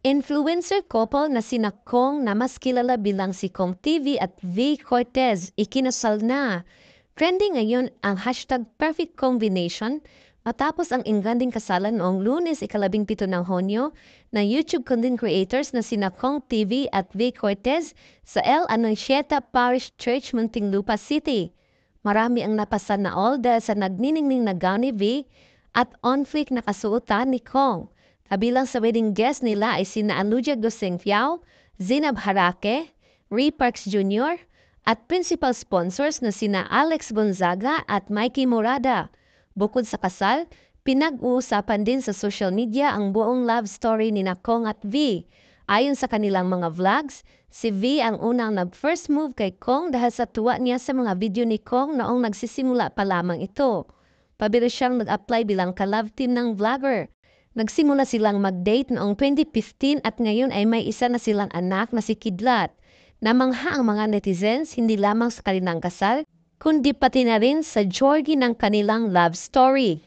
Influencer couple na sina Kong na mas kilala bilang si Kong TV at V. Cortez ikinasal na. Trending ngayon ang hashtag perfect combination matapos ang inganding kasalan noong Lunes 17 ng Hunyo na YouTube content creators na sina Kong TV at V. Cortez sa El Anunciata Parish Church, Muntinlupa City. Marami ang napasan na all dahil sa nagniningning na gown ni V at on-fleek na kasuotan ni Kong. Kabilang sa wedding guest nila ay sina Aluja Goseng Fiao, Zinab Harake, Ray Parks Jr. at principal sponsors na sina Alex Gonzaga at Mikey Morada. Bukod sa kasal, pinag-uusapan din sa social media ang buong love story ni Kong at V. Ayon sa kanilang mga vlogs, si V ang unang nag-first move kay Kong dahil sa tuwa niya sa mga video ni Kong noong nagsisimula pa lamang ito. Pabilis siyang nag-apply bilang ka-love team ng vlogger. Nagsimula silang mag-date noong 2015 at ngayon ay may isa na silang anak na si Kidlat. Namangha ang mga netizens hindi lamang sa kanilang kasal, kundi pati na rin sa jorgi ng kanilang love story.